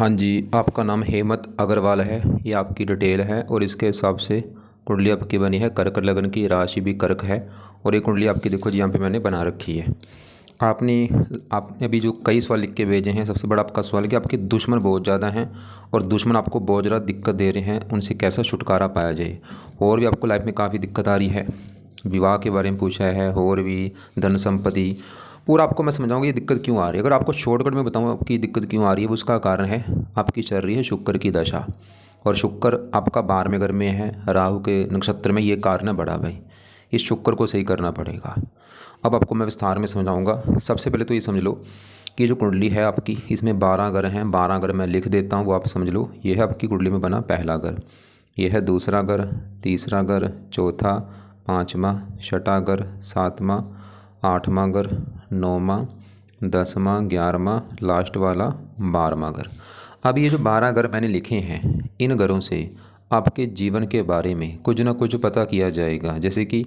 हाँ जी, आपका नाम हेमंत अग्रवाल है। ये आपकी डिटेल है और इसके हिसाब से कुंडली आपकी बनी है। कर्क लगन की राशि भी कर्क है और ये कुंडली आपकी देखो जी यहाँ पे मैंने बना रखी है। आपने आपने अभी जो कई सवाल लिख के भेजे हैं, सबसे बड़ा आपका सवाल है कि आपके दुश्मन बहुत ज़्यादा हैं और दुश्मन आपको बहुत ज़्यादा दिक्कत दे रहे हैं, उनसे कैसा छुटकारा पाया जाए। और भी आपको लाइफ में काफ़ी दिक्कत आ रही है, विवाह के बारे में पूछा है और भी धन संपत्ति पूरा आपको मैं समझाऊंगा ये दिक्कत क्यों आ रही है। अगर आपको शॉर्टकट में बताऊं आपकी दिक्कत क्यों आ रही है, उसका कारण है आपकी चल रही है शुक्र की दशा। और शुक्र आपका 12वें घर में है, राहु के नक्षत्र में। ये कारण है बड़ा भाई, इस शुक्र को सही करना पड़ेगा। अब आपको मैं विस्तार में समझाऊंगा। सबसे पहले तो ये समझ लो कि जो कुंडली है आपकी, इसमें 12 घर हैं। 12 घर मैं लिख देता हूँ, वो आप समझ लो। ये है आपकी कुंडली में बना पहला घर, ये है दूसरा घर, तीसरा घर, चौथा, पाँचवा, छठा घर, सातवां, आठवां घर, नौवां, 10वां, 11वां, लास्ट वाला 12वां घर। अब ये जो 12 घर मैंने लिखे हैं, इन घरों से आपके जीवन के बारे में कुछ ना कुछ पता किया जाएगा। जैसे कि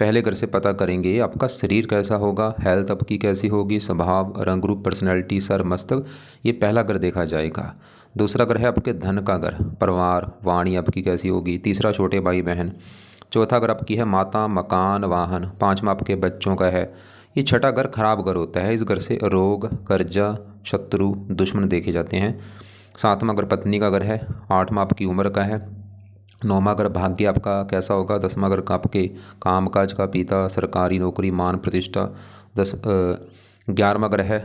पहले घर से पता करेंगे आपका शरीर कैसा होगा, हेल्थ आपकी कैसी होगी, स्वभाव, रंग रूप, पर्सनैलिटी, सर, मस्तक, ये पहला घर देखा जाएगा। दूसरा घर है आपके धन का घर, परिवार, वाणी आपकी कैसी होगी। तीसरा छोटे भाई बहन। चौथा घर आपकी है माता, मकान, वाहन। पाँचवा आपके बच्चों का है। ये छठा घर खराब घर होता है, इस घर से रोग, कर्जा, शत्रु, दुश्मन देखे जाते हैं। सातवां घर पत्नी का घर है। आठवां आपकी उम्र का है। नौवां घर भाग्य आपका कैसा होगा। 10वां घर का आपके कामकाज का, पिता, सरकारी नौकरी, मान प्रतिष्ठा। 11वां घर है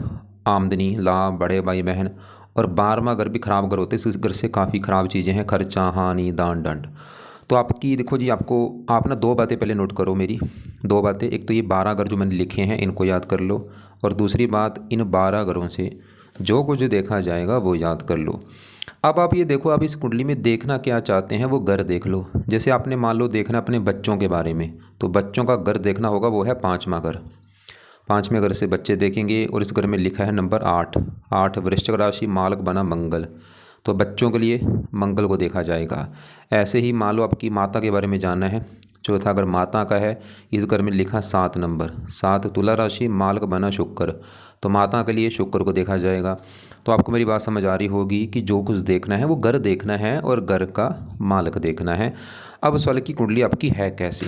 आमदनी, लाभ, बड़े भाई बहन। और 12वां घर भी खराब घर होते हैं, इस घर से काफ़ी खराब चीज़ें हैं, खर्चा, हानि, दान, दंड। तो आपकी देखो जी, आपको आप ना दो बातें पहले नोट करो मेरी, दो बातें। एक तो ये 12 घर जो मैंने लिखे हैं इनको याद कर लो, और दूसरी बात इन 12 घरों से जो कुछ देखा जाएगा वो याद कर लो। अब आप ये देखो, आप इस कुंडली में देखना क्या चाहते हैं वो घर देख लो। जैसे आपने मान लो देखना अपने बच्चों के बारे में, तो बच्चों का घर देखना होगा, वो है 5वां घर। 5वें घर से बच्चे देखेंगे और इस घर में लिखा है नंबर 8। 8 वृश्चिक राशि, मालक बना मंगल, तो बच्चों के लिए मंगल को देखा जाएगा। ऐसे ही मान लो आपकी माता के बारे में जानना है, चौथा घर माता का है, इस घर में लिखा 7 नंबर। 7 तुला राशि, मालक बना शुक्र, तो माता के लिए शुक्र को देखा जाएगा। तो आपको मेरी बात समझ आ रही होगी कि जो कुछ देखना है वो घर देखना है और घर का मालक देखना है। अब सवाल की कुंडली आपकी है कैसी।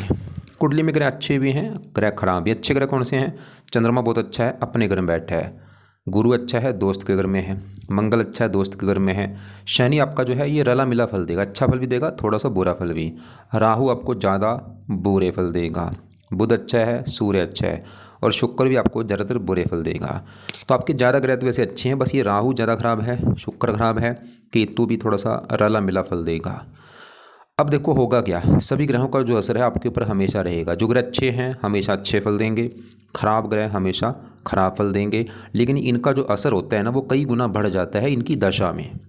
कुंडली में ग्रह अच्छे भी हैं, ग्रह खराब भी। अच्छे ग्रह कौन से हैं? चंद्रमा बहुत अच्छा है, अपने घर में बैठा है। गुरु अच्छा है, दोस्त के घर में है। मंगल अच्छा है, दोस्त के घर में है। शनि आपका जो है ये रला मिला फल देगा, अच्छा फल भी देगा, थोड़ा सा बुरा फल भी। राहु आपको ज़्यादा बुरे फल देगा। बुध अच्छा है, सूर्य अच्छा है, और शुक्र भी आपको ज़्यादातर बुरे फल देगा। तो आपके ज़्यादा ग्रह तो वैसे अच्छे हैं, बस ये राहु ज़्यादा खराब है, शुक्र खराब है, केतु भी थोड़ा सा रला मिला फल देगा। अब देखो होगा क्या, सभी ग्रहों का जो असर है आपके ऊपर हमेशा रहेगा। जो ग्रह अच्छे हैं हमेशा अच्छे फल देंगे, खराब ग्रह हमेशा खराब फल देंगे। लेकिन इनका जो असर होता है ना, वो कई गुना बढ़ जाता है इनकी दशा में।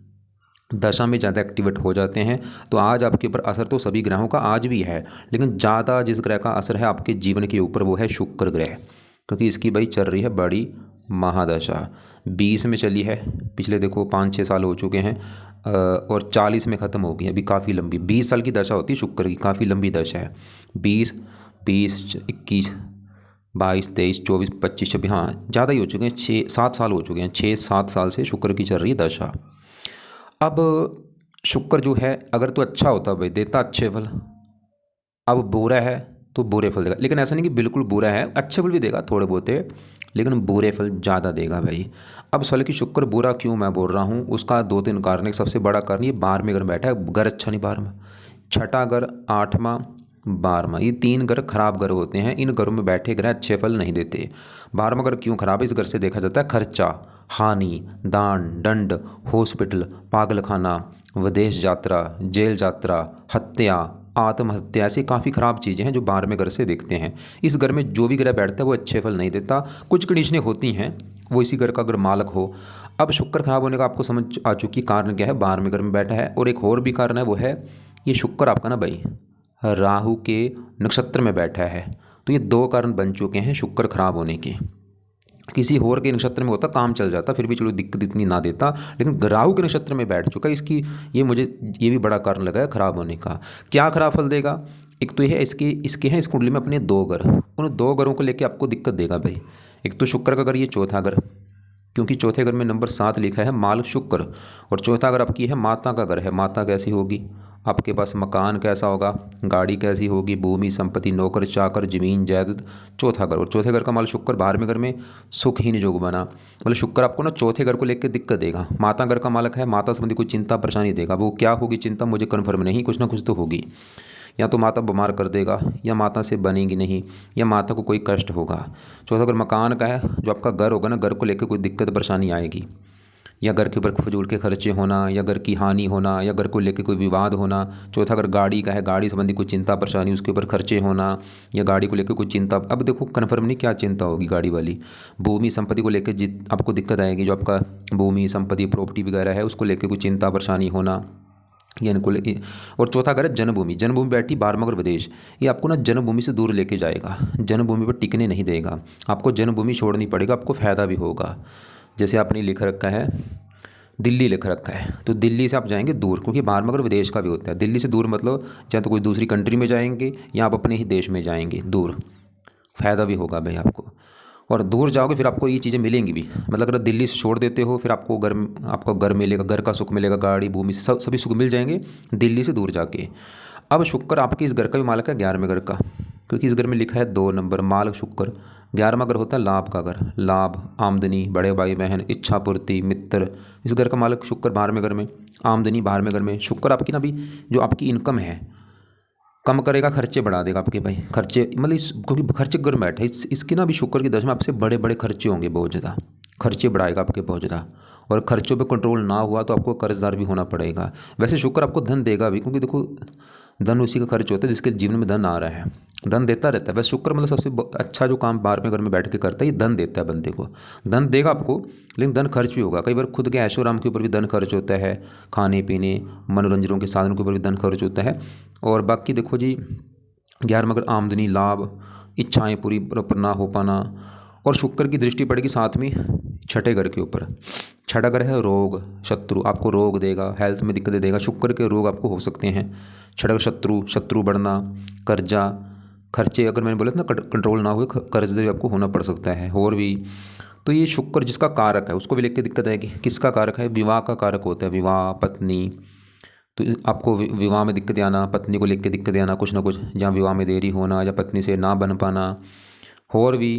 दशा में ज़्यादा एक्टिवेट हो जाते हैं। तो आज आपके ऊपर असर तो सभी ग्रहों का आज भी है, लेकिन ज़्यादा जिस ग्रह का असर है आपके जीवन के ऊपर वो है शुक्र ग्रह, क्योंकि इसकी भाई चल रही है बड़ी महादशा। 20 में चली है, पिछले देखो 5-6 साल हो चुके हैं, और 40 में ख़त्म हो गई। अभी काफ़ी लंबी 20 साल की दशा होती है शुक्र की, काफ़ी लंबी दशा है। 20, 20, 21, 22, 23, 24, 25, 26, हाँ ज़्यादा ही हो चुके हैं, 6-7 साल हो चुके हैं। 6-7 साल से शुक्र की चल रही है दशा। अब शुक्र जो है अगर तो अच्छा होता भाई देता अच्छे फल, अब बुरा है तो बुरे फल देगा। लेकिन ऐसा नहीं कि बिल्कुल बुरा है, अच्छे फल भी देगा थोड़े बहुत, लेकिन बुरे फल ज़्यादा देगा भाई। अब सवाल कि शुक्र बुरा क्यों मैं बोल रहा हूँ, उसका 2-3 कारण है। सबसे बड़ा कारण ये 12वें घर में बैठा है, घर अच्छा नहीं 12वां। छठा घर, 8वां, 12वां, ये 3 घर खराब घर होते हैं। इन घरों में बैठे ग्रह अच्छे फल नहीं देते। 12वां घर क्यों खराब है, इस घर से देखा जाता है खर्चा, हानि, दान, दंड, हॉस्पिटल, पागलखाना, विदेश यात्रा, जेल यात्रा, हत्या, आत्महत्या, ऐसी काफ़ी ख़राब चीज़ें हैं जो 12वें घर से देखते हैं। इस घर में जो भी ग्रह बैठता है वो अच्छे फल नहीं देता। कुछ कंडीशनें होती हैं, वो इसी घर का अगर मालक हो। अब शुक्र खराब होने का आपको समझ आ चुकी कारण क्या है, 12वें घर में बैठा है। और एक और भी कारण है, वो है ये शुक्र आपका ना भाई राहु के नक्षत्र में बैठा है। तो ये 2 कारण बन चुके हैं शुक्र खराब होने के। किसी और के नक्षत्र में होता काम चल जाता, फिर भी चलो दिक्कत इतनी ना देता, लेकिन राहु के नक्षत्र में बैठ चुका इसकी, ये मुझे ये भी बड़ा कारण लगा है खराब होने का। क्या खराब फल देगा, एक तो ये है इसके इसके हैं इस कुंडली में अपने 2 घर, उन 2 घरों को लेके आपको दिक्कत देगा भाई। एक तो शुक्र का घर, ये चौथा घर, क्योंकि चौथे घर में नंबर 7 लिखा है माल शुक्र, और चौथा घर आपकी है माता का घर है। माता कैसी होगी, आपके पास मकान कैसा होगा, गाड़ी कैसी होगी, भूमि संपत्ति, नौकर चाकर, जमीन जायदाद, चौथा घर। और चौथे घर का माल शुक्र 12वें घर में सुखहीन योग बना, मतलब शुक्र आपको ना चौथे घर को लेकर दिक्कत देगा। माता घर का मालक है, माता संबंधी कोई चिंता परेशानी देगा। वो क्या होगी चिंता मुझे कन्फर्म नहीं, कुछ ना कुछ तो होगी। या तो माता बीमार कर देगा, या माता से बनेगी नहीं, या माता को कोई कष्ट होगा। चौथा घर मकान का है, जो आपका घर होगा ना, घर को लेकर कोई दिक्कत परेशानी आएगी, या घर के ऊपर फजूल के खर्चे होना, या घर की हानि होना, या घर को लेकर कोई विवाद होना। चौथा अगर गाड़ी का है, गाड़ी संबंधी कोई चिंता परेशानी, उसके ऊपर खर्चे होना, या गाड़ी को लेकर कोई चिंता। अब देखो कन्फर्म नहीं क्या चिंता होगी गाड़ी वाली। भूमि संपत्ति को लेकर आपको दिक्कत आएगी, जो आपका भूमि संपत्ति प्रॉपर्टी वगैरह है उसको लेकर कोई चिंता परेशानी होना, या इनको और चौथा घर है जन्मभूमि। जन्मभूमि बैठी 12वां घर विदेश, ये आपको ना जन्मभूमि से दूर लेके जाएगा, जन्मभूमि पर टिकने नहीं देगा। आपको जन्मभूमि छोड़नी पड़ेगा, आपको फ़ायदा भी होगा। जैसे आपने लिख रखा है दिल्ली लिख रखा है, तो दिल्ली से आप जाएंगे दूर, क्योंकि 12वां घर विदेश का भी होता है। दिल्ली से दूर मतलब चाहे तो कोई दूसरी कंट्री में जाएंगे, या आप अपने ही देश में जाएंगे दूर, फ़ायदा भी होगा भाई आपको। और दूर जाओगे फिर आपको ये चीज़ें मिलेंगी भी, मतलब अगर दिल्ली से छोड़ देते हो फिर आपको घर मिलेगा, घर का सुख मिलेगा, गाड़ी भूमि सभी सुख मिल जाएंगे दिल्ली से दूर जाके। अब शुक्र आपके इस घर का भी मालक है 11वें घर का, क्योंकि इस घर में लिखा है 2 नंबर मालक शुक्र। 11वां घर होता है लाभ का घर, लाभ, आमदनी, बड़े भाई बहन, इच्छा पूर्ति, मित्र। इस घर का मालक शुक्र 12वें घर में, आमदनी 12वें घर में। शुक्र आपकी ना भी जो आपकी इनकम है कम करेगा, खर्चे बढ़ा देगा आपके भाई, खर्चे मतलब क्योंकि खर्चे घर में बैठे इसकी ना भी शुक्र की दशा में आपसे बड़े बड़े खर्चे होंगे, बहुत ज़्यादा खर्चे बढ़ाएगा आपके बहुत ज़्यादा। और खर्चों पे कंट्रोल ना हुआ तो आपको कर्जदार भी होना पड़ेगा। वैसे शुक्र आपको धन देगा भी, क्योंकि देखो धन उसी का खर्च होता है जिसके जीवन में धन आ रहा है, धन देता रहता है। वैसे शुक्र मतलब सबसे अच्छा जो काम 12वें घर में बैठ के करता है, ये धन देता है बंदे को। धन देगा आपको, लेकिन धन खर्च भी होगा। कई बार खुद के ऐशो आराम के ऊपर भी धन खर्च होता है, खाने पीने मनोरंजनों के साधनों के ऊपर भी धन खर्च होता है। और बाकी देखो जी 11वां घर आमदनी, लाभ, इच्छाएं पूरी प्रॉपर ना हो पाना। और शुक्र की दृष्टि पड़ेगी साथ में छठे घर के ऊपर। छठा घर है रोग, शत्रु, आपको रोग देगा, हेल्थ में दिक्कतें देगा। शुक्र के रोग आपको हो सकते हैं। छठा शत्रु बढ़ना, कर्जा, खर्चे अगर मैंने बोला था ना कंट्रोल ना हुए कर्ज भी आपको होना पड़ सकता है। और भी तो ये शुक्र जिसका कारक है उसको भी लेकर दिक्कत आएगी। किसका कारक है, विवाह का कारक होता है, विवाह, पत्नी। तो आपको विवाह में दिक्कत आना, पत्नी को लेकर दिक्कत आना, कुछ ना कुछ, या विवाह में देरी होना, या पत्नी से ना बन पाना। और भी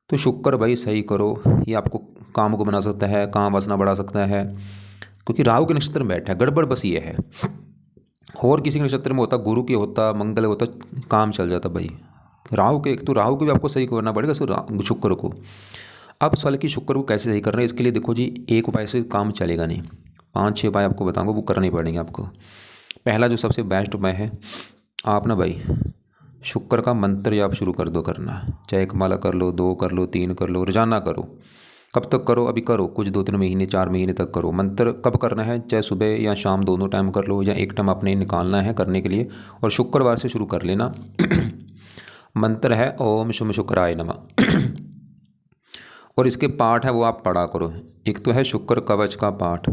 तो शुक्र भाई सही करो, ये आपको काम को बना सकता है, काम वासना बढ़ा सकता है। क्योंकि राहु के नक्षत्र में बैठा है, गड़बड़ बस ये है। और किसी के नक्षत्र में होता, गुरु के होता, मंगल होता, काम चल जाता भाई। राहु के, तो राहु को भी आपको सही करना पड़ेगा शुक्र को। अब सवाल कि शुक्र को कैसे सही करना है, इसके लिए देखो जी एक उपाय से काम चलेगा नहीं, 5-6 उपाय आपको बताऊंगा, वो करने पड़ेंगे आपको। पहला जो सबसे बेस्ट उपाय है, आप ना भाई शुक्र का मंत्र जाप शुरू कर दो करना। चाहे 1 माला कर लो, 2 कर लो, 3 कर लो, रोजाना करो। कब तक करो, अभी करो कुछ 2-3 महीने 4 महीने तक करो। मंत्र कब करना है, चाहे सुबह या शाम दोनों टाइम कर लो, या एक टाइम आपने निकालना है करने के लिए। और शुक्रवार से शुरू कर लेना। मंत्र है ओम शुम शुक्राय नमः। और इसके पाठ है वो आप पढ़ा करो। एक तो है शुक्र कवच का पाठ,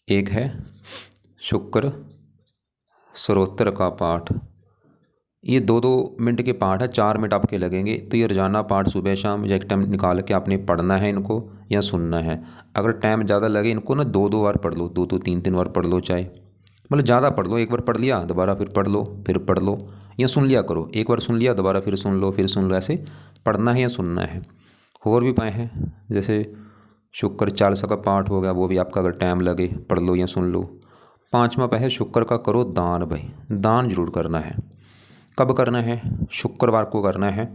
एक है शुक्र स्तोत्र का पाठ। ये 2-2 मिनट के पाठ है, 4 मिनट आपके लगेंगे। तो ये रोजाना पाठ सुबह शाम या एक टाइम निकाल के आपने पढ़ना है इनको, या सुनना है। अगर टाइम ज़्यादा लगे इनको ना 2-2 बार पढ़ लो, 2-2 3-3 बार पढ़ लो, चाहे मतलब ज़्यादा पढ़ लो। एक बार पढ़ लिया दोबारा फिर पढ़ लो, फिर पढ़ लो, या सुन लिया करो। एक बार सुन लिया दोबारा फिर सुन लो, फिर सुन लो, ऐसे पढ़ना है या सुनना है। और भी उपाय हैं, जैसे शुक्र चालीसा का पाठ हो गया, वो भी आपका अगर टाइम लगे पढ़ लो या सुन लो। 5वां उपाय है शुक्र का करो दान। भाई दान जरूर करना है। कब करना है, शुक्रवार को करना है।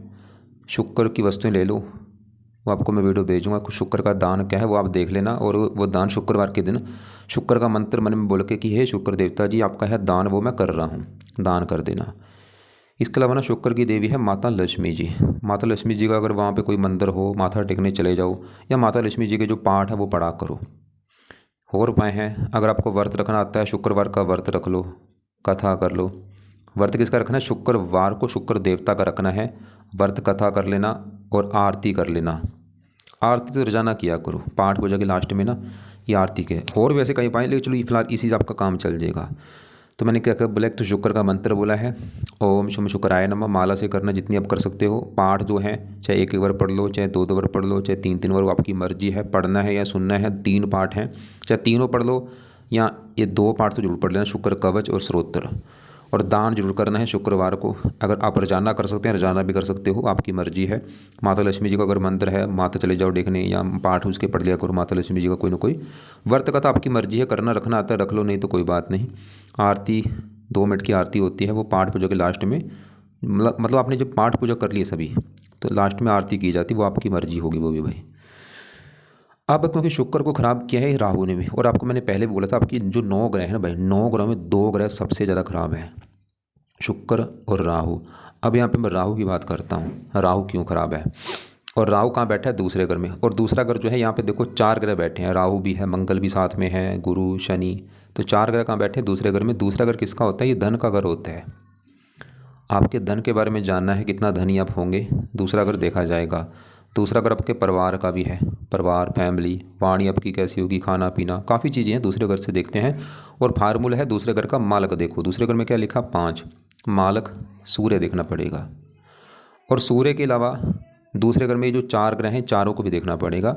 शुक्र की वस्तुएं ले लो, वो आपको मैं वीडियो भेजूंगा। शुक्र का दान क्या है वो आप देख लेना। और वो दान शुक्रवार के दिन शुक्र का मंत्र मन में बोल के कि हे शुक्र देवता जी आपका है दान, वो मैं कर रहा हूँ, दान कर देना। इसके अलावा ना शुक्र की देवी है माता लक्ष्मी जी। माता लक्ष्मी जी का अगर वहाँ पे कोई मंदिर हो, माथा टेकने चले जाओ, या माता लक्ष्मी जी के जो पाठ है वो पढ़ा करो। और उपाय हैं, अगर आपको व्रत रखना आता है शुक्रवार का व्रत रख लो, कथा कर लो। व्रत किसका रखना है, शुक्रवार को शुक्र देवता का रखना है। व्रत कथा कर लेना और आरती कर लेना। आरती तो रोजाना किया करो, पाठ हो जाएगी लास्ट में ना ये आरती के। और वैसे कहीं पाए, लेकिन चलो फिलहाल इसी से आपका काम चल जाएगा। तो मैंने क्या बोला, एक तो शुक्र का मंत्र बोला है, ओम शुम शुक्राय नमः, माला से करना जितनी आप कर सकते हो। पाठ जो है चाहे एक एक बार पढ़ लो, चाहे दो दो बार पढ़ लो, चाहे तीन तीन बार, वो आपकी मर्जी है, पढ़ना है या सुनना है। 3 पाठ हैं, चाहे तीनों पढ़ लो या ये 2 पाठ तो जरूर पढ़ लेना, शुक्र कवच और स्रोत्र। और दान जरूर करना है शुक्रवार को। अगर आप रोजाना कर सकते हैं रोजाना भी कर सकते हो, आपकी मर्जी है। माता लक्ष्मी जी का अगर मंत्र है, माता चले जाओ देखने, या पाठ उसके पढ़ लिया करो माता लक्ष्मी जी का कोई ना कोई। व्रत का तो आपकी मर्जी है, करना रखना आता है रख लो, नहीं तो कोई बात नहीं। आरती 2 मिनट की आरती होती है, वो पाठ पूजा के लास्ट में, मतलब आपने जब पाठ पूजा कर लिए सभी तो लास्ट में आरती की जाती है, वो आपकी मर्जी होगी वो भी भाई। अब क्योंकि शुक्र को ख़राब किया है राहु ने भी, और आपको मैंने पहले भी बोला था, आपकी जो 9 ग्रह हैं ना भाई, 9 ग्रहों में 2 ग्रह सबसे ज़्यादा ख़राब है, शुक्र और राहु। अब यहाँ पे मैं राहु की बात करता हूँ, राहु क्यों ख़राब है। और राहु कहाँ बैठा है, दूसरे घर में। और दूसरा घर जो है यहाँ पे देखो 4 ग्रह बैठे हैं, राहु भी है, मंगल भी साथ में है, गुरु शनि, तो 4 ग्रह कहाँ बैठे हैं, दूसरे घर में। दूसरा घर किसका होता है, ये धन का घर होता है। आपके धन के बारे में जानना है, कितना धनी आप होंगे, दूसरा घर देखा जाएगा। दूसरा घर आपके परिवार का भी है, परिवार फैमिली, वाणी आपकी कैसी होगी, खाना पीना, काफ़ी चीज़ें हैं दूसरे घर से देखते हैं। और फार्मूला है दूसरे घर का मालक देखो, दूसरे घर में क्या लिखा 5, मालक सूर्य देखना पड़ेगा। और सूर्य के अलावा दूसरे घर में जो 4 ग्रह हैं, चारों को भी देखना पड़ेगा।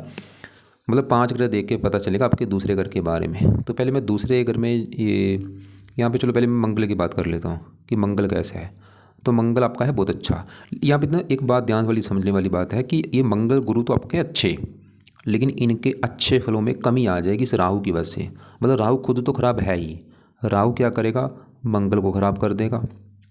मतलब 5 ग्रह देख के पता चलेगा आपके दूसरे घर के बारे में। तो पहले मैं दूसरे घर में ये यहाँ पे, चलो पहले मैं मंगल की बात कर लेता हूँ कि मंगल कैसा है। तो मंगल आपका है बहुत अच्छा। यहाँ पे ना एक बात ध्यान वाली समझने वाली बात है कि ये मंगल गुरु तो आपके अच्छे, लेकिन इनके अच्छे फलों में कमी आ जाएगी इस राहु की वजह से। मतलब राहु खुद तो खराब है ही, राहु क्या करेगा, मंगल को खराब कर देगा,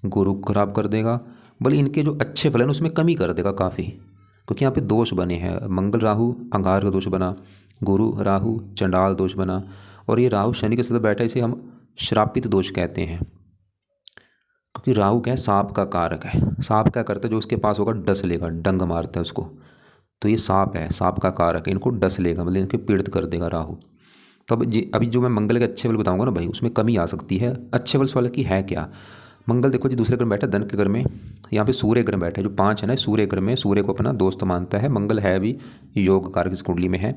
गुरु को खराब कर देगा, बल्कि इनके जो अच्छे फल हैं उसमें कमी कर देगा काफ़ी। क्योंकि यहाँ पे दोष बने हैं, मंगल राहु अंगार का दोष बना, गुरु राहु चंडाल दोष बना, और ये राहु शनि के साथ बैठा, इसे हम श्रापित दोष कहते हैं। क्योंकि राहु क्या है, सांप का कारक है। सांप क्या करता है, जो उसके पास होगा डस लेगा, डंग मारता है उसको। तो ये सांप है, सांप का कारक है, इनको डस लेगा, मतलब इनको पीड़ित कर देगा राहु। तो अब जी अभी जो मैं मंगल के अच्छे फल बताऊंगा ना भाई, उसमें कमी आ सकती है। अच्छे फल वाले की है क्या, मंगल देखो जी दूसरे घर में बैठा, धन के घर में। यहाँ पे सूर्य ग्रह बैठा है, जो 5 है ना, सूर्य ग्रह में, सूर्य को अपना दोस्त मानता है। मंगल है भी योग कारक इस कुंडली में है।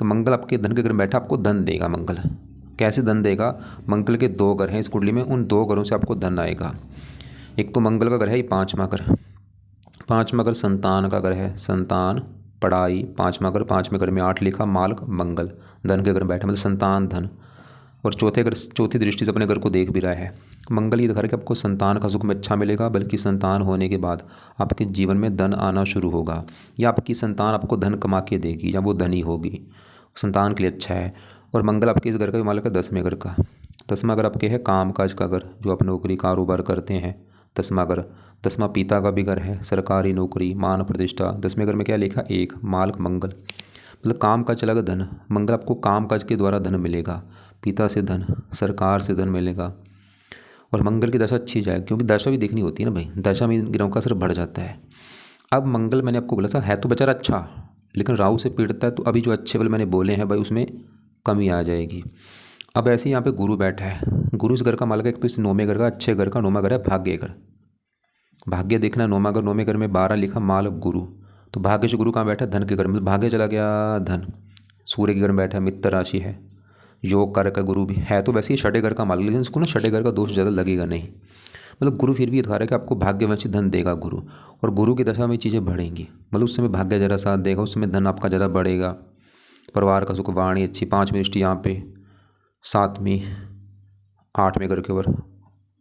तो मंगल आपके धन के घर में बैठा, आपको धन देगा मंगल। कैसे धन देगा, मंगल के 2 घर हैं इस कुंडली में, उन 2 घरों से आपको धन आएगा। एक तो मंगल का घर है ये 5वां घर, 5वां घर संतान का घर है, संतान पढ़ाई, 5वां घर, 5वें घर में 8 लिखा, मालक मंगल, धन के घर में बैठा, मतलब संतान धन। और चौथे घर, चौथी दृष्टि से अपने घर को देख भी रहा है। मंगल ये घर के आपको संतान का सुख में अच्छा मिलेगा, बल्कि संतान होने के बाद आपके जीवन में धन आना शुरू होगा, या आपकी संतान आपको धन कमा के देगी, या वो धनी होगी, संतान के लिए अच्छा है। और मंगल आपके इस घर का भी मालक है 10वें घर का। 10वां घर आपके है काम काज का घर, जो आप नौकरी कारोबार करते हैं, 10वां घर। 10वां पिता का भी घर है, सरकारी नौकरी, मान प्रतिष्ठा। 10वें घर में क्या लिखा, 1, मालक मंगल, मतलब काम काज चलेगा धन। मंगल आपको काम काज के द्वारा धन मिलेगा, पिता से धन, सरकार से धन मिलेगा। और मंगल की दशा अच्छी जाए, क्योंकि दशा भी देखनी होती है ना भाई, दशा में इन ग्रहों का असर बढ़ जाता है। अब मंगल मैंने आपको बोला था है तो बेचारा अच्छा, लेकिन राहु से पीड़ता है, तो अभी जो अच्छे फल मैंने बोले हैं भाई उसमें कमी आ जाएगी। अब ऐसे ही यहाँ पे गुरु बैठा है, गुरु इस घर का मालिक है। एक तो इस 9वें घर का, अच्छे घर का 9वां घर है भाग्य घर। भाग्य देखना 9वां घर, 9वें घर में 12 लिखा, मालक गुरु। तो भाग्य से गुरु कहाँ बैठा है, धन के घर में, मतलब भाग्य चला गया धन। सूर्य के घर में बैठा है, मित्र राशि है, योग कारक का गुरु भी है। तो वैसे ही 6ठे घर का मालिक, लेकिन इसको ना 6ठे घर का दोष ज़्यादा लगेगा नहीं। मतलब गुरु फिर भी दिखा रहा है कि आपको भाग्यवंशी धन देगा गुरु, और गुरु की दशा में चीज़ें बढ़ेंगी, मतलब उस समय भाग्य ज़रा साथ देगा, उस समय धन आपका ज़्यादा बढ़ेगा। परिवार का सुख, वाणी अच्छी, 5वीं दृष्टि यहाँ पे, 7वीं 8वें घर के ऊपर,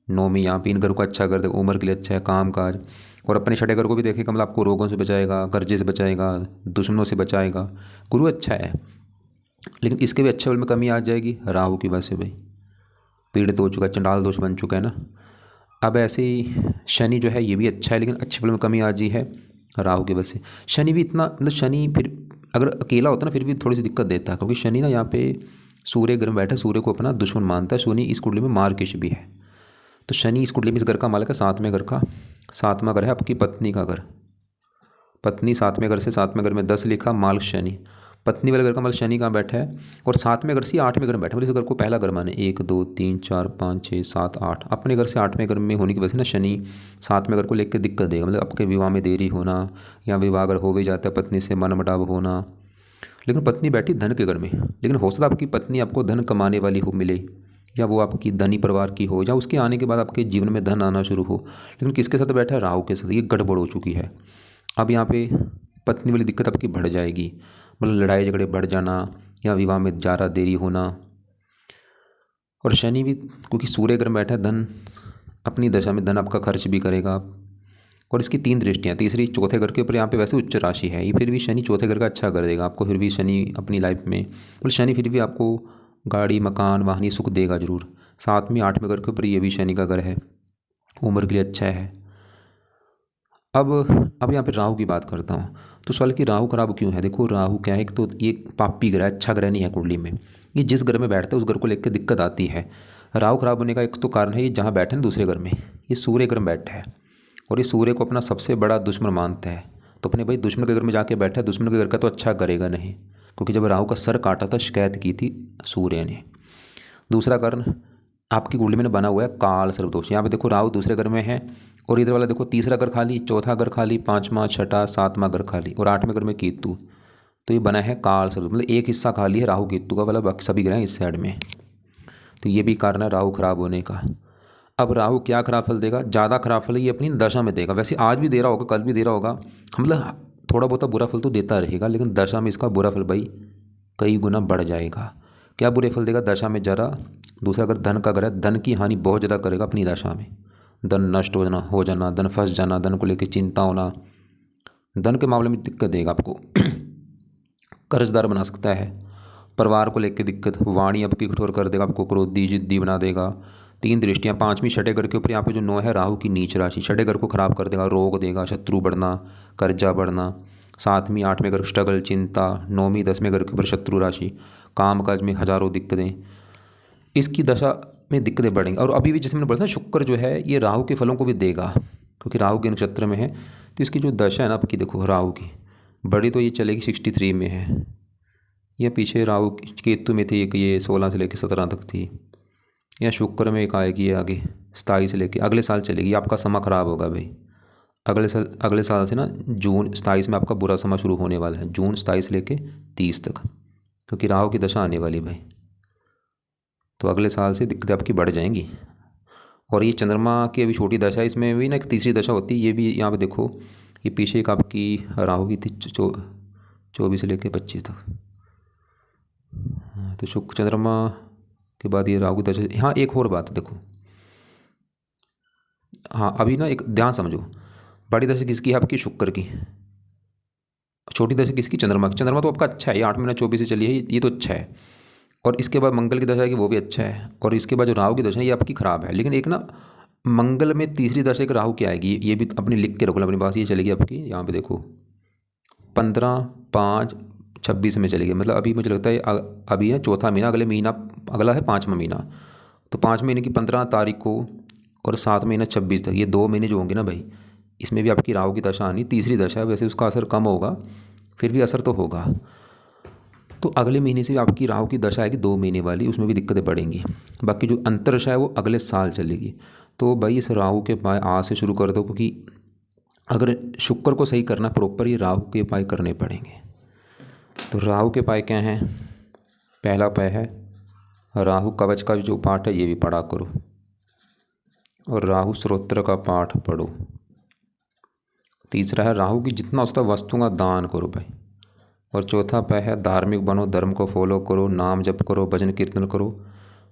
9वीं यहाँ पे, इन घर को अच्छा कर देगा, उम्र के लिए अच्छा है, काम काज। और अपने 6ठे घर को भी देखेगा, मतलब आपको रोगों से बचाएगा, कर्जे से बचाएगा, दुश्मनों से बचाएगा, गुरु अच्छा है। लेकिन इसके भी अच्छे फल में कमी आ जाएगी राहु की वजह से भाई, पीड़ित हो चुका है, चंडाल दोष बन चुका है ना। अब ऐसे ही शनि जो है ये भी अच्छा है, लेकिन अच्छे फल में कमी आ जी है राहु की वजह से। शनि भी इतना, मतलब शनि फिर अगर अकेला होता ना फिर भी थोड़ी सी दिक्कत देता है, क्योंकि शनि ना यहाँ पे सूर्य घर में बैठा, सूर्य को अपना दुश्मन मानता है। शनि इस कुंडली में मार्गशीर्ष भी है, तो शनि इस कुंडली में इस घर का मालिक है, 7वें घर का। 7वां घर है आपकी पत्नी का घर, पत्नी 7वें घर से, 7वें घर में 10 लिखा, माल शनि। पत्नी वाले घर का मतलब शनि कहाँ बैठा है, और 7वें घर से 8वें घर में बैठा है, मतलब इस घर को पहला घर माने, 1 2 3 4 5 6 7 8। अपने घर से 8वें घर में होने की वजह से ना शनि 7वें घर को लेकर दिक्कत देगा, मतलब आपके विवाह में देरी होना, या विवाह अगर हो भी जाता है पत्नी से मनमुटाव होना। लेकिन पत्नी बैठी धन के घर में, लेकिन हो सकता है आपकी पत्नी आपको धन कमाने वाली हो मिले, या वो आपकी धनी परिवार की हो, या उसके आने के बाद आपके जीवन में धन आना शुरू हो। लेकिन किसके साथ बैठा है? राहु के साथ। ये गड़बड़ हो चुकी है। अब यहाँ पे पत्नी वाली दिक्कत आपकी बढ़ जाएगी, मतलब लड़ाई झगड़े बढ़ जाना या विवाह में ज़्यादा देरी होना। और शनि भी, क्योंकि सूर्य ग्रह बैठा है, धन अपनी दशा में धन आपका खर्च भी करेगा। और इसकी 3 दृष्टियाँ, तीसरी चौथे घर के ऊपर यहाँ पे वैसे उच्च राशि है, ये फिर भी शनि चौथे घर का अच्छा कर देगा आपको। फिर भी शनि अपनी लाइफ में, मतलब शनि फिर भी आपको गाड़ी मकान वाहन सुख देगा ज़रूर। 7वें 8वें घर के ऊपर ये भी शनि का घर है, उम्र के लिए अच्छा है। अब यहाँ पे राहु की बात करता हूँ। तो सवाल कि राहु खराब क्यों है? देखो राहु क्या है, एक तो ये पापी ग्रह, अच्छा ग्रह नहीं है कुंडली में। ये जिस घर में बैठता है उस घर को लेकर दिक्कत आती है। राहु खराब होने का एक तो कारण है, ये जहाँ बैठे ना दूसरे घर में, ये सूर्य ग्रह में बैठा है और ये सूर्य को अपना सबसे बड़ा दुश्मन मानता है। तो अपने भाई दुश्मन के घर में जाके बैठा है, दुश्मन के घर का तो अच्छा करेगा नहीं, क्योंकि जब राहु का सर काटा था शिकायत की थी सूर्य ने। दूसरा कारण आपकी कुंडली में बना हुआ है काल सर्पदोष। यहाँ पे देखो राहु दूसरे घर में है और इधर वाला देखो तीसरा घर खाली, चौथा घर खाली, 5वां 6ठा 7वां घर खाली और 8वें घर में केतु। तो ये बना है काल सर्प, मतलब एक हिस्सा खाली है राहु केतु का, मतलब बाकी सभी ग्रह इस साइड में। तो ये भी कारण है राहु खराब होने का। अब राहु क्या खराब फल देगा? ज़्यादा खराब फल ये अपनी दशा में देगा। वैसे आज भी दे रहा होगा, कल भी दे रहा होगा, मतलब थोड़ा बहुत बुरा फल तो देता रहेगा, लेकिन दशा में इसका बुरा फल भाई कई गुना बढ़ जाएगा। क्या बुरे फल देगा? दशा में जरा। दूसरा अगर धन का ग्रह, धन की हानि बहुत ज़्यादा करेगा अपनी दशा में। धन नष्ट हो जाना, धन फंस जाना, धन को लेकर चिंता होना, धन के मामले में दिक्कत देगा आपको। कर्जदार बना सकता है, परिवार को लेकर दिक्कत, वाणी आपकी कठोर कर देगा, आपको क्रोधी जिद्दी बना देगा। 3 दृष्टियाँ, 5वीं छठे घर के ऊपर यहाँ पे जो 9 है राहु की नीच राशि, छठे घर को खराब कर देगा, रोग देगा, शत्रु बढ़ना, कर्जा बढ़ना। 7वीं 8वें घर स्ट्रगल, चिंता। 9वीं 10वें घर के ऊपर शत्रु राशि, काम काज में हजारों दिक्कतें। इसकी दशा में दिक्कतें बढ़ेंगी। और अभी भी जैसे मैंने बोला था, शुक्र जो है ये राहु के फलों को भी देगा, क्योंकि राहु के नक्षत्र में है। तो इसकी जो दशा है ना आपकी, देखो राहु की बड़ी तो ये चलेगी 63 में है, ये पीछे राहु केतु में थी एक, ये 16 से लेकर 17 तक थी। या शुक्र में एक आएगी ये आगे 27 से लेकर अगले साल चलेगी। आपका समय खराब होगा भाई अगले साल से ना, जून 27 में आपका बुरा समय शुरू होने वाला है, जून 27 से लेकर 30 तक, क्योंकि राहु की दशा आने वाली भाई। तो अगले साल से दिक्कतें आपकी बढ़ जाएंगी। और ये चंद्रमा की अभी छोटी दशा है, इसमें भी ना एक तीसरी दशा होती है, ये भी यहाँ पे देखो, ये पीछे एक आपकी राहु की थी 24 से लेकर 25 तक। तो शुक्र चंद्रमा के बाद ये राहु की दशा। हाँ एक और बात देखो, हाँ अभी ना एक ध्यान समझो, बड़ी दशा किसकी है? आपकी शुक्र की। छोटी दशा किसकी? चंद्रमा की। चंद्रमा तो आपका अच्छा है, ये 8 महीना 24 से चली है, ये तो अच्छा है। और इसके बाद मंगल की दशा है कि वो भी अच्छा है। और इसके बाद जो राहु की दशा है ये आपकी ख़राब है। लेकिन एक ना मंगल में तीसरी दशा एक राहु की आएगी, ये भी अपनी लिख के रखो अपने पास। ये चलेगी आपकी यहाँ पे देखो 15/5/26 में चलेगी। मतलब अभी मुझे लगता है अभी है चौथा महीना, अगले महीना अगला है 5वां महीना। तो 5 महीने की 15 तारीख को और 7 महीना 26 तक, ये 2 महीने जो होंगे ना भाई, इसमें भी आपकी राहु की दशा आनी। तीसरी दशा है, वैसे उसका असर कम होगा, फिर भी असर तो होगा। तो अगले महीने से आपकी राहु की दशा आएगी 2 महीने वाली, उसमें भी दिक्कतें बढ़ेंगी। बाकी जो अंतरदशा है वो अगले साल चलेगी। तो भाई इस राहु के उपाय आज से शुरू कर दो, क्योंकि अगर शुक्र को सही करना प्रॉपर, ये राहु के उपाय करने पड़ेंगे। तो राहु के उपाय क्या हैं? पहला उपाय है राहु कवच का जो पाठ है ये भी पढ़ा करो, और राहु स्तोत्र का पाठ पढ़ो। तीसरा है राहु की जितना उसका वस्तु का दान करो भाई। और चौथा उपाय है धार्मिक बनो, धर्म को फॉलो करो, नाम जप करो, भजन कीर्तन करो।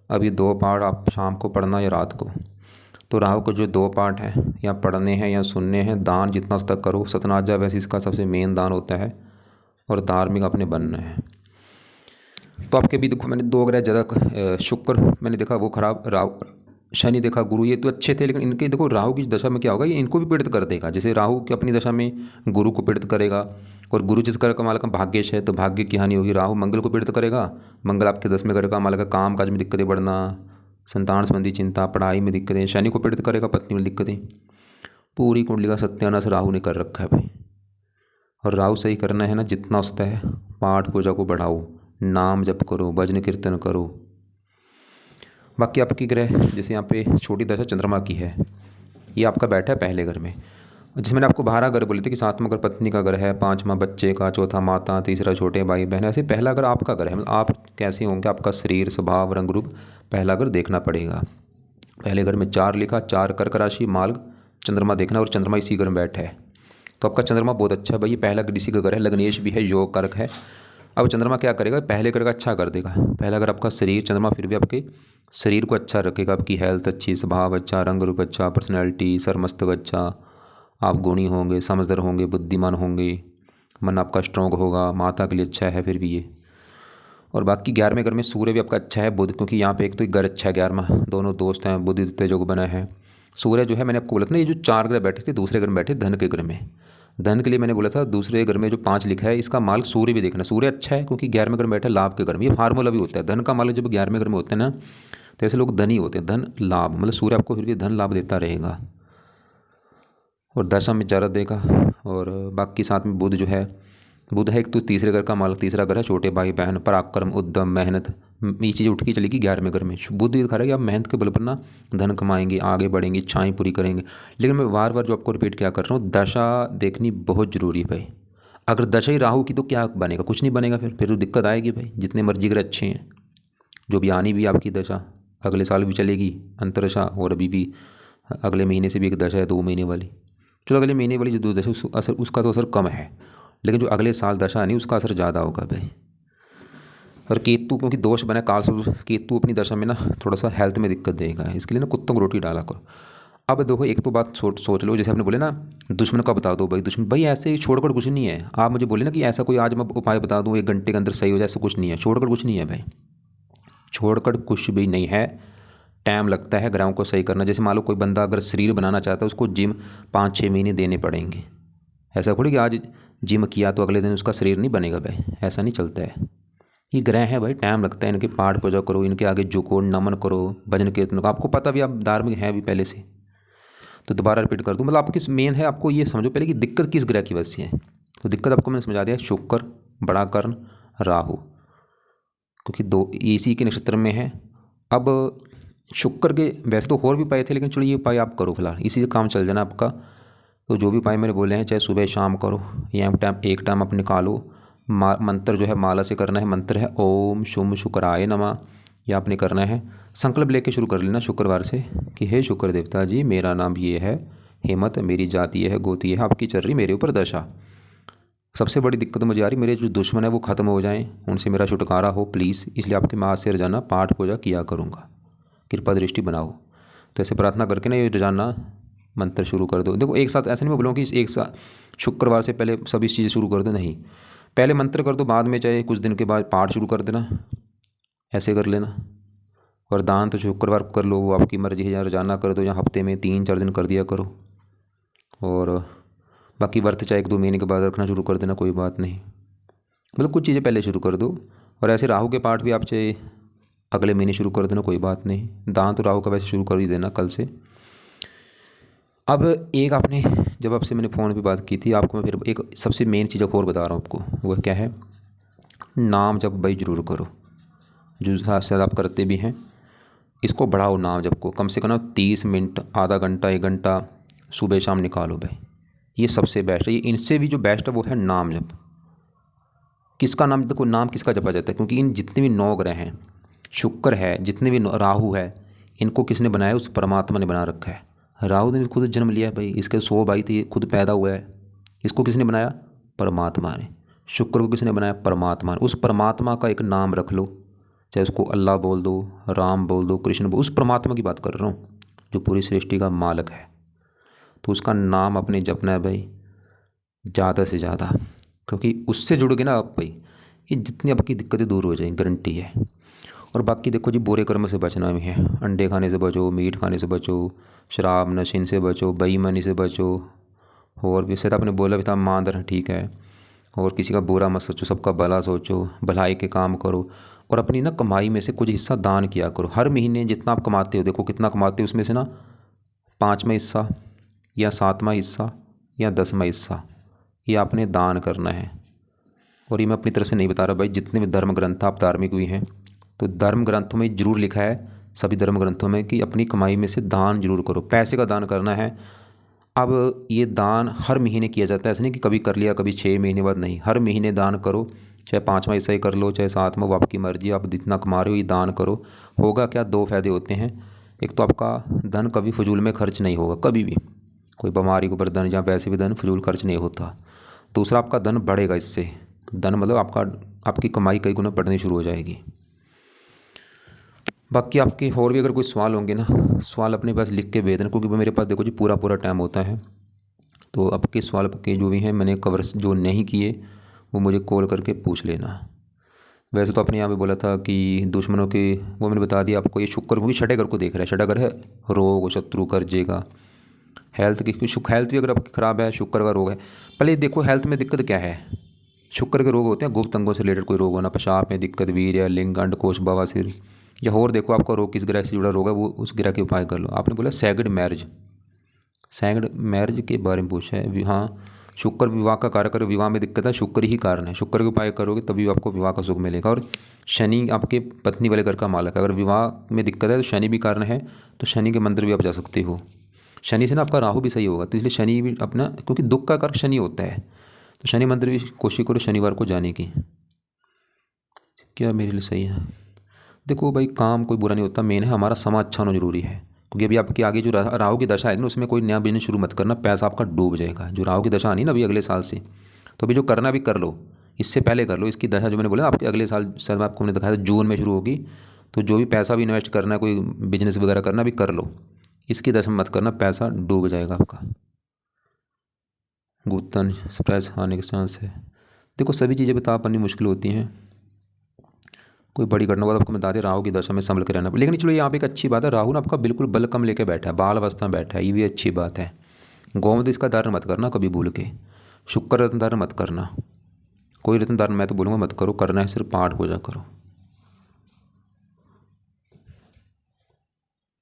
अब ये 2 पाठ आप शाम को पढ़ना या रात को। तो राहु को जो 2 पाठ हैं या पढ़ने हैं या सुनने हैं, दान जितना उस तक करो। सतनाजा वैसे इसका सबसे मेन दान होता है, और धार्मिक अपने बनना है। तो आपके भी देखो मैंने 2 ग्रह ज़्यादा, शुक्र मैंने देखा वो खराब, राहु शनि देखा, गुरु ये तो अच्छे थे, लेकिन इनके देखो राहु की दशा में क्या होगा, ये इनको भी पीड़ित कर देगा। जैसे राहु की अपनी दशा में गुरु को पीड़ित करेगा, और गुरु जिस घर का मालिक भाग्यश है तो भाग्य की हानि होगी। राहु मंगल को पीड़ित करेगा, मंगल आपके 10वें घर का मालिक, काम काज में दिक्कतें बढ़ना, संतान संबंधी चिंता, पढ़ाई में दिक्कतें। शनि को पीड़ित करेगा, पत्नी में दिक्कतें। पूरी कुंडली का सत्यानाश राहु ने कर रखा है भाई। और राहु सही करना है ना, जितना होता है पाठ पूजा को बढ़ाओ, नाम जप करो, भजन कीर्तन करो। बाकी आपकी ग्रह जैसे यहाँ पे छोटी दशा चंद्रमा की है, ये आपका बैठा है पहले घर में, जिसमें मैंने आपको 12 घर बोले थे कि 7वां घर पत्नी का घर है, 5वां बच्चे का, चौथा माता, तीसरा छोटे भाई बहन, ऐसे पहला घर आपका घर है। मतलब आप कैसे होंगे, आपका शरीर, स्वभाव, रंग रूप, पहला घर देखना पड़ेगा। पहले घर में 4 लिखा, 4 कर्क राशि, मार्ग, चंद्रमा देखना, और चंद्रमा इसी घर में बैठा है। तो आपका चंद्रमा बहुत अच्छा है भाई, ये पहला घर इसी का घर है, लग्नेश भी है, योग कारक है। अब चंद्रमा क्या करेगा, पहले घर का अच्छा कर देगा। पहला घर आपका शरीर, चंद्रमा फिर भी आपके शरीर को अच्छा रखेगा, आपकी हेल्थ अच्छी, स्वभाव अच्छा, रंग रूप अच्छा, पर्सनैलिटी, सर मस्तक अच्छा, आप गुणी होंगे, समझदार होंगे, बुद्धिमान होंगे, मन आपका स्ट्रॉन्ग होगा, माता के लिए अच्छा है फिर भी ये। और बाकी 11वें घर में सूर्य भी आपका अच्छा है, बुध, क्योंकि यहाँ पे एक तो घर अच्छा है 11वां, दोनों दोस्त हैं, बुध दित्य योग बना है। सूर्य जो है मैंने आपको बोला था ना, ये जो 4 ग्रह बैठे थे दूसरे घर में बैठे धन के घर में। धन के लिए मैंने बोला था दूसरे घर में जो 5 लिखा है, इसका मालिक सूर्य भी देखना। सूर्य अच्छा है क्योंकि 11वें घर में बैठा है लाभ के घर में। ये फार्मूला भी होता है, धन का मालिक जब 11वें घर में होते हैं ना, तो ऐसे लोग धनी होते हैं, धन लाभ, मतलब सूर्य आपको फिर भी धन लाभ देता रहेगा और दशा में ज़्यादा देगा। और बाकी साथ में बुध जो है, बुध है एक तो तीसरे घर का मालिक, तीसरा घर है छोटे भाई बहन, पराक्रम, उद्यम, मेहनत, ये चीज़ें उठ के चलेगी 11वें घर में। बुध दिखा रहा है कि आप मेहनत के बल पर ना धन कमाएंगे, आगे बढ़ेंगे, इच्छाएं पूरी करेंगे। लेकिन मैं बार बार जो आपको रिपीट क्या कर रहा हूँ, दशा देखनी बहुत ज़रूरी है भाई। अगर दशा ही राहु की तो क्या बनेगा, कुछ नहीं बनेगा। फिर तो दिक्कत आएगी भाई, जितने मर्जी ग्रह अच्छे हैं। जो भी आनी भी आपकी दशा अगले साल भी चलेगी अंतरदशा, और अभी भी अगले महीने से भी एक दशा है 2 महीने वाली। चलो अगले महीने वाली जो 2 दशा असर, उसका तो असर कम है, लेकिन जो अगले साल दशा नहीं उसका असर ज़्यादा होगा भाई। और केतु क्योंकि दोष बना काल से, केतु अपनी दशा में ना थोड़ा सा हेल्थ में दिक्कत देगा, इसके लिए ना कुत्तों को रोटी डाला करो। अब देखो एक तो बात सोच लो, जैसे आपने बोले ना दुश्मन का बता दो भाई, दुश्मन भाई ऐसे ही छोड़कर कुछ नहीं है। आप मुझे बोले ना कि ऐसा कोई आज मैं उपाय बता दूँ 1 घंटे के अंदर सही हो जाए, ऐसा कुछ नहीं है। छोड़कर कुछ नहीं है भाई, छोड़कर कुछ भी नहीं है। टाइम लगता है ग्रहों को सही करना। जैसे मान लो कोई बंदा अगर शरीर बनाना चाहता है, उसको जिम 5-6 महीने देने पड़ेंगे। ऐसा थोड़ी कि आज जिम किया तो अगले दिन उसका शरीर नहीं बनेगा भाई, ऐसा नहीं चलता है। ये ग्रह है भाई, टाइम लगता है, इनके पाठ पूजा करो, इनके आगे झुको, नमन करो, भजन कीर्तन करो। आपको पता भी, आप धार्मिक हैं भी पहले से, तो दोबारा रिपीट कर दूँ। मतलब आपकी मेन है, आपको ये समझो पहले कि दिक्कत किस ग्रह की वजह से है। तो दिक्कत आपको मैंने समझा दिया, शुक्र, बड़ा कर्ण, राहु, क्योंकि 2 इसी के नक्षत्र में है। अब शुक्र के वैसे तो और भी उपाय थे, लेकिन चलो ये उपाय आप करो फिलहाल, इसी से काम चल जाना आपका। तो जो भी उपाय मैंने बोले हैं, चाहे सुबह शाम करो या एक टाइम आप निकालो। मंत्र जो है माला से करना है, मंत्र है ओम शुम शुक्राय नमः, यह आपने करना है। संकल्प लेके शुरू कर लेना शुक्रवार से कि हे शुक्र देवता जी, मेरा नाम ये है हेमंत, मेरी जाति ये है, गोती ये है, आपकी चल रही मेरे ऊपर दशा। सबसे बड़ी दिक्कत मुझे आ रही, मेरे जो दुश्मन है वो ख़त्म हो जाएं, उनसे मेरा छुटकारा हो प्लीज़, इसलिए आपके माँ से रोजाना पाठ पूजा किया करूँगा, कृपा दृष्टि बनाओ। तो ऐसे प्रार्थना करके ना ये रोजाना मंत्र शुरू कर दो। देखो एक साथ ऐसे नहीं मैं बोलूँ कि एक साथ शुक्रवार से पहले सभी चीज़ें शुरू कर दो, नहीं, पहले मंत्र कर दो, बाद में चाहे कुछ दिन के बाद पाठ शुरू कर देना, ऐसे कर लेना। और दान तो शुक्रवार को कर लो, वो आपकी मर्जी है, या रोजाना कर दो या हफ्ते में 3-4 दिन कर दिया करो। और बाकी व्रत चाहे 1-2 महीने के बाद रखना शुरू कर देना, कोई बात नहीं। मतलब कुछ चीज़ें पहले शुरू कर दो। और ऐसे राहु के पाठ भी आप चाहे अगले महीने शुरू कर देना, कोई बात नहीं। दान तो राहु का वैसे शुरू कर ही देना कल से। अब एक आपने जब आपसे मैंने फ़ोन पे बात की थी, आपको मैं फिर एक सबसे मेन चीज़ और बता रहा हूँ आपको, वो क्या है, नाम जप भाई ज़रूर करो। जो शायद आप करते भी हैं, इसको बढ़ाओ नाम जप को, कम से कम 30 मिनट, आधा घंटा, 1 घंटा सुबह शाम निकालो भाई, ये सबसे बेस्ट है। ये इनसे भी जो बेस्ट है वो है नाम जप। किसका नाम, देखो नाम किसका जपा जाता है, क्योंकि इन जितने भी 9 ग्रह हैं, शुक्र है, जितने भी राहु है, इनको किसने बनाया, उस परमात्मा ने बना रखा है। राहु ने खुद जन्म लिया है भाई, इसके 100 भाई थे, खुद पैदा हुआ है, इसको किसने बनाया, परमात्मा ने। शुक्र को किसने बनाया, परमात्मा ने। उस परमात्मा का एक नाम रख लो, चाहे उसको अल्लाह बोल दो, राम बोल दो, कृष्ण बोल, उस परमात्मा की बात कर रहा हूँ जो पूरी सृष्टि का मालिक है। तो उसका नाम अपने जपना है भाई ज़्यादा से ज़्यादा, क्योंकि उससे जुड़ोगे ना आप भाई, ये जितनी आपकी दिक्कतें दूर हो जाएंगी, गारंटी है। और बाकी देखो जी, बुरे कर्म से बचना भी है, अंडे खाने से बचो, मीट खाने से बचो, शराब नशीन से बचो, बेईमानी से बचो। और भी शायद आपने बोला भी था ईमानदार, ठीक है। और किसी का बुरा मत सोचो, सबका भला सोचो, भलाई के काम करो। और अपनी ना कमाई में से कुछ हिस्सा दान किया करो। हर महीने जितना आप कमाते हो, देखो कितना कमाते हो, उसमें से ना 5वां हिस्सा या 7वां हिस्सा या 10वां हिस्सा ये आपने दान करना है। और ये मैं अपनी तरफ से नहीं बता रहा भाई, जितने भी धर्म ग्रंथ आप धार्मिक भी हैं, तो धर्म ग्रंथों में जरूर लिखा है, सभी धर्म ग्रंथों में, कि अपनी कमाई में से दान जरूर करो। पैसे का दान करना है, अब ये दान हर महीने किया जाता है, ऐसा नहीं कि कभी कर लिया कभी 6 महीने बाद, नहीं, हर महीने दान करो, चाहे 5वां हिस्सा ही कर लो चाहे 7वां, वो आपकी मर्जी, आप जितना कमा रहे हो ये दान करो। होगा क्या, 2 फ़ायदे होते हैं। एक तो आपका धन कभी फजूल में खर्च नहीं होगा, कभी भी कोई बीमारी के ऊपर धन या वैसे भी धन फजूल खर्च नहीं होता। दूसरा, आपका धन बढ़ेगा इससे, धन मतलब आपकी कमाई कई गुना बढ़नी शुरू हो जाएगी। बाकी आपके और भी अगर कोई सवाल होंगे ना, सवाल अपने पास लिख के भेज देना, क्योंकि मेरे पास देखो जी पूरा टाइम होता है। तो आपके सवाल के जो भी हैं मैंने कवर जो नहीं किए वो मुझे कॉल करके पूछ लेना। वैसे तो आपने यहाँ पे बोला था कि दुश्मनों के, वो मैंने बता दिया आपको। ये शुक्र, क्योंकि छठे घर को देख रहा है, छठा घर है रोग शत्रु कर्जेगा, हेल्थ की, क्योंकि हेल्थ भी अगर आपकी ख़राब है, शुक्र का रोग है। पहले देखो हेल्थ में दिक्कत क्या है। शुक्र के रोग होते हैं गुप्त अंगों से रिलेटेड कोई रोग होना, पेशाब में दिक्कत, वीर या लिंग, अंडकोश, बवासीर, या और देखो आपका रोग किस ग्रह से जुड़ा रोग है, वो उस ग्रह के उपाय कर लो। आपने बोला सैगड मैरिज, सैगड मैरिज के बारे में पूछा है। हाँ, शुक्र विवाह का कार्य करो, विवाह में दिक्कत है, शुक्र ही कारण है, शुक्र के उपाय करोगे तभी आपको विवाह का सुख मिलेगा। और शनि आपके पत्नी वाले घर का मालक है, अगर विवाह में दिक्कत है तो शनि भी कारण है, तो शनि के मंदिर भी आप जा सकते हो। शनि से ना आपका राहु भी सही होगा, तो इसलिए शनि भी अपना, क्योंकि दुख का कारक शनि होता है, तो शनि मंदिर भी कोशिश करो शनिवार को जाने की। क्या मेरे लिए सही है? देखो भाई, काम कोई बुरा नहीं होता, मेन है हमारा समय अच्छा होना जरूरी है। क्योंकि अभी आपकी आगे जो राहु की दशा आएगी ना, उसमें कोई नया बिजनेस शुरू मत करना, पैसा आपका डूब जाएगा। जो राहु की दशा आनी ना अभी अगले साल से, तो अभी जो करना भी कर लो, इससे पहले कर लो। इसकी दशा जो मैंने बोला आपके अगले साल, शायद आपको मैंने दिखाया था जून में शुरू होगी, तो जो भी पैसा भी इन्वेस्ट करना है, कोई बिजनेस वगैरह करना भी कर लो, इसकी दशा मत करना, पैसा डूब जाएगा आपका। गुप्तन सरप्राइज आने के चांस है। देखो सभी चीज़ें बता पानी मुश्किल होती हैं, कोई बड़ी घटना हो तो आपको बता दें, राहु की दशा में संभल कर रहना। लेकिन चलो यहाँ पे एक अच्छी बात है, राहु ना आपका बिल्कुल बल कम लेके बैठा है, बाल अवस्था में बैठा है, ये भी अच्छी बात है। गोमती इसका धारण मत करना कभी भूल के, शुक्र रत्न धारण मत करना, कोई रत्न धारण मैं तो बोलूँगा मत करो, करना है सिर्फ पाठ पूजा करो।